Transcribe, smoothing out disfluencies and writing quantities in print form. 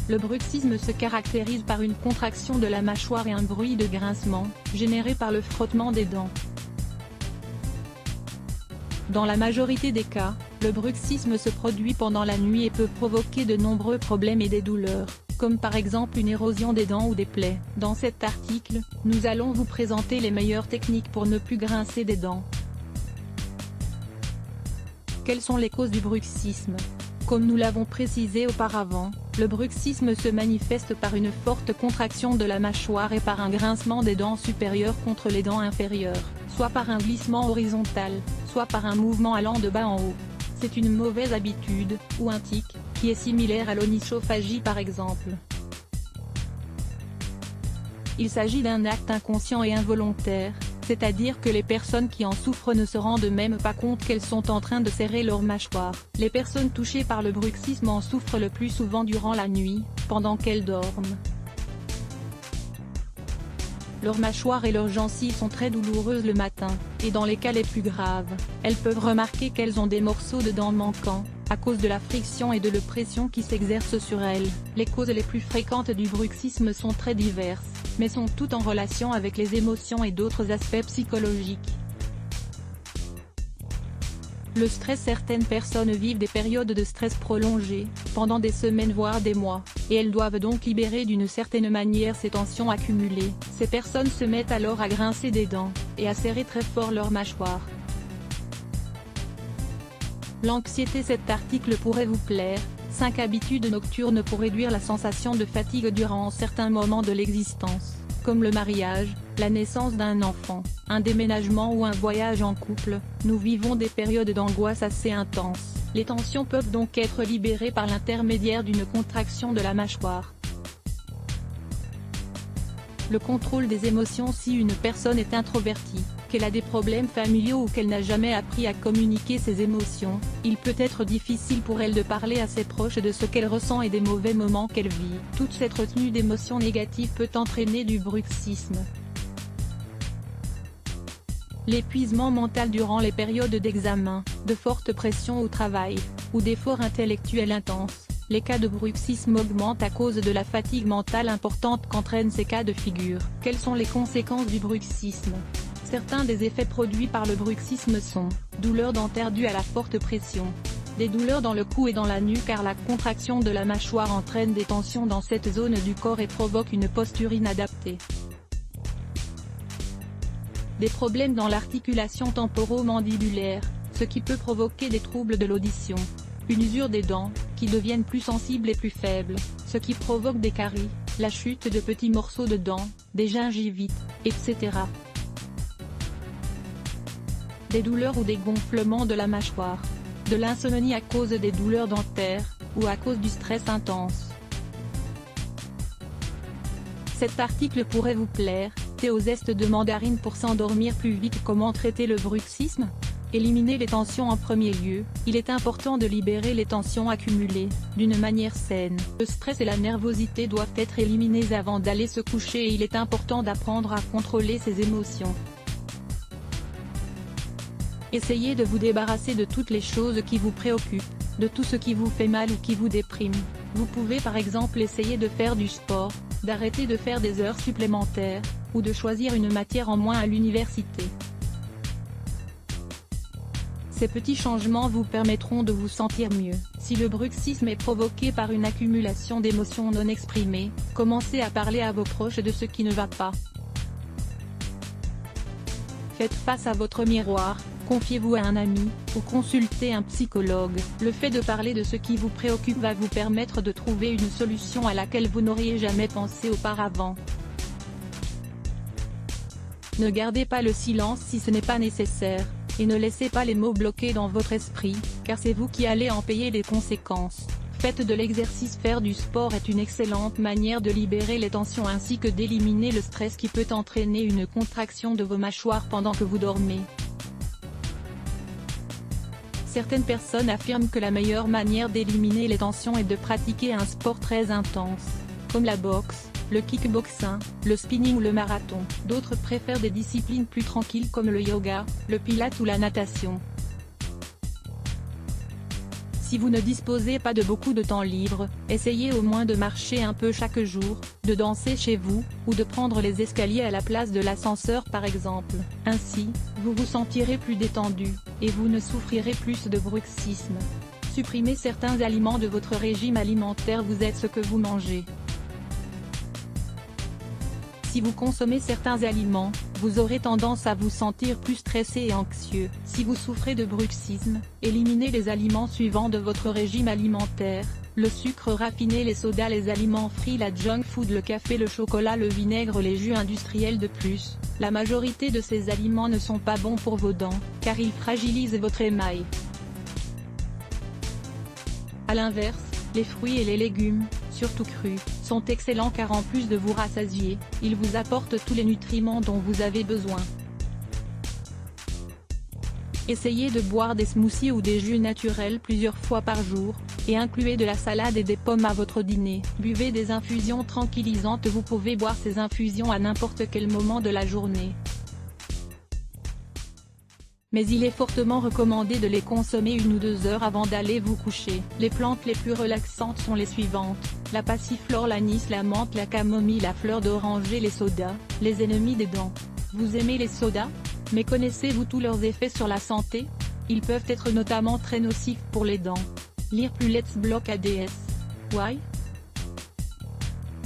Le bruxisme se caractérise par une contraction de la mâchoire et un bruit de grincement, généré par le frottement des dents. Dans la majorité des cas, le bruxisme se produit pendant la nuit et peut provoquer de nombreux problèmes et des douleurs, comme par exemple une érosion des dents ou des plaies. Dans cet article, nous allons vous présenter les meilleures techniques pour ne plus grincer des dents. Quelles sont les causes du bruxisme? Comme nous l'avons précisé auparavant, le bruxisme se manifeste par une forte contraction de la mâchoire et par un grincement des dents supérieures contre les dents inférieures, soit par un glissement horizontal, soit par un mouvement allant de bas en haut. C'est une mauvaise habitude, ou un tic, qui est similaire à l'onychophagie par exemple. Il s'agit d'un acte inconscient et involontaire, c'est-à-dire que les personnes qui en souffrent ne se rendent même pas compte qu'elles sont en train de serrer leur mâchoire. Les personnes touchées par le bruxisme en souffrent le plus souvent durant la nuit, pendant qu'elles dorment. Leur mâchoire et leurs gencives sont très douloureuses le matin, et dans les cas les plus graves, elles peuvent remarquer qu'elles ont des morceaux de dents manquants, à cause de la friction et de la pression qui s'exerce sur elles. Les causes les plus fréquentes du bruxisme sont très diverses, mais sont toutes en relation avec les émotions et d'autres aspects psychologiques. Le stress. Certaines personnes vivent des périodes de stress prolongées, pendant des semaines voire des mois, et elles doivent donc libérer d'une certaine manière ces tensions accumulées. Ces personnes se mettent alors à grincer des dents, et à serrer très fort leur mâchoire. L'anxiété. Cet article pourrait vous plaire. 5 habitudes nocturnes pour réduire la sensation de fatigue durant certains moments de l'existence, comme le mariage, la naissance d'un enfant, un déménagement ou un voyage en couple. Nous vivons des périodes d'angoisse assez intenses. Les tensions peuvent donc être libérées par l'intermédiaire d'une contraction de la mâchoire. Le contrôle des émotions. Si une personne est introvertie, qu'elle a des problèmes familiaux ou qu'elle n'a jamais appris à communiquer ses émotions, il peut être difficile pour elle de parler à ses proches de ce qu'elle ressent et des mauvais moments qu'elle vit. Toute cette retenue d'émotions négatives peut entraîner du bruxisme. L'épuisement mental durant les périodes d'examen, de forte pression au travail, ou d'efforts intellectuels intenses. Les cas de bruxisme augmentent à cause de la fatigue mentale importante qu'entraînent ces cas de figure. Quelles sont les conséquences du bruxisme? Certains des effets produits par le bruxisme sont douleurs dentaires dues à la forte pression, des douleurs dans le cou et dans la nuque car la contraction de la mâchoire entraîne des tensions dans cette zone du corps et provoque une posture inadaptée. Des problèmes dans l'articulation temporomandibulaire, ce qui peut provoquer des troubles de l'audition. Une usure des dents, qui deviennent plus sensibles et plus faibles, ce qui provoque des caries, la chute de petits morceaux de dents, des gingivites, etc. Des douleurs ou des gonflements de la mâchoire. De l'insomnie à cause des douleurs dentaires, ou à cause du stress intense. Cet article pourrait vous plaire. Thé aux zestes de mandarine pour s'endormir plus vite. Comment traiter le bruxisme? Éliminer les tensions en premier lieu. Il est important de libérer les tensions accumulées, d'une manière saine. Le stress et la nervosité doivent être éliminés avant d'aller se coucher et il est important d'apprendre à contrôler ses émotions. Essayez de vous débarrasser de toutes les choses qui vous préoccupent, de tout ce qui vous fait mal ou qui vous déprime. Vous pouvez par exemple essayer de faire du sport, d'arrêter de faire des heures supplémentaires, ou de choisir une matière en moins à l'université. Ces petits changements vous permettront de vous sentir mieux. Si le bruxisme est provoqué par une accumulation d'émotions non exprimées, commencez à parler à vos proches de ce qui ne va pas. Faites face à votre miroir, confiez-vous à un ami, ou consultez un psychologue. Le fait de parler de ce qui vous préoccupe va vous permettre de trouver une solution à laquelle vous n'auriez jamais pensé auparavant. Ne gardez pas le silence si ce n'est pas nécessaire, et ne laissez pas les mots bloquer dans votre esprit, car c'est vous qui allez en payer les conséquences. Faites de l'exercice. Faire du sport est une excellente manière de libérer les tensions ainsi que d'éliminer le stress qui peut entraîner une contraction de vos mâchoires pendant que vous dormez. Certaines personnes affirment que la meilleure manière d'éliminer les tensions est de pratiquer un sport très intense, comme la boxe, le kickboxing, le spinning ou le marathon. D'autres préfèrent des disciplines plus tranquilles comme le yoga, le pilate ou la natation. Si vous ne disposez pas de beaucoup de temps libre, essayez au moins de marcher un peu chaque jour, de danser chez vous, ou de prendre les escaliers à la place de l'ascenseur par exemple. Ainsi, vous vous sentirez plus détendu, et vous ne souffrirez plus de bruxisme. Supprimez certains aliments de votre régime alimentaire. Vous êtes ce que vous mangez. Si vous consommez certains aliments, vous aurez tendance à vous sentir plus stressé et anxieux. Si vous souffrez de bruxisme, éliminez les aliments suivants de votre régime alimentaire: le sucre raffiné, les sodas, les aliments frits, la junk food, le café, le chocolat, le vinaigre, les jus industriels. De plus, la majorité de ces aliments ne sont pas bons pour vos dents, car ils fragilisent votre émail. A l'inverse, les fruits et les légumes, surtout crus, sont excellents car en plus de vous rassasier, ils vous apportent tous les nutriments dont vous avez besoin. Essayez de boire des smoothies ou des jus naturels plusieurs fois par jour, et incluez de la salade et des pommes à votre dîner. Buvez des infusions tranquillisantes. Vous pouvez boire ces infusions à n'importe quel moment de la journée, mais il est fortement recommandé de les consommer 1 ou 2 heures avant d'aller vous coucher. Les plantes les plus relaxantes sont les suivantes: la passiflore, l'anis, la menthe, la camomille, la fleur d'oranger. Les sodas, les ennemis des dents. Vous aimez les sodas? Mais connaissez-vous tous leurs effets sur la santé? Ils peuvent être notamment très nocifs pour les dents. Lire plus Let's Block ADS. Why?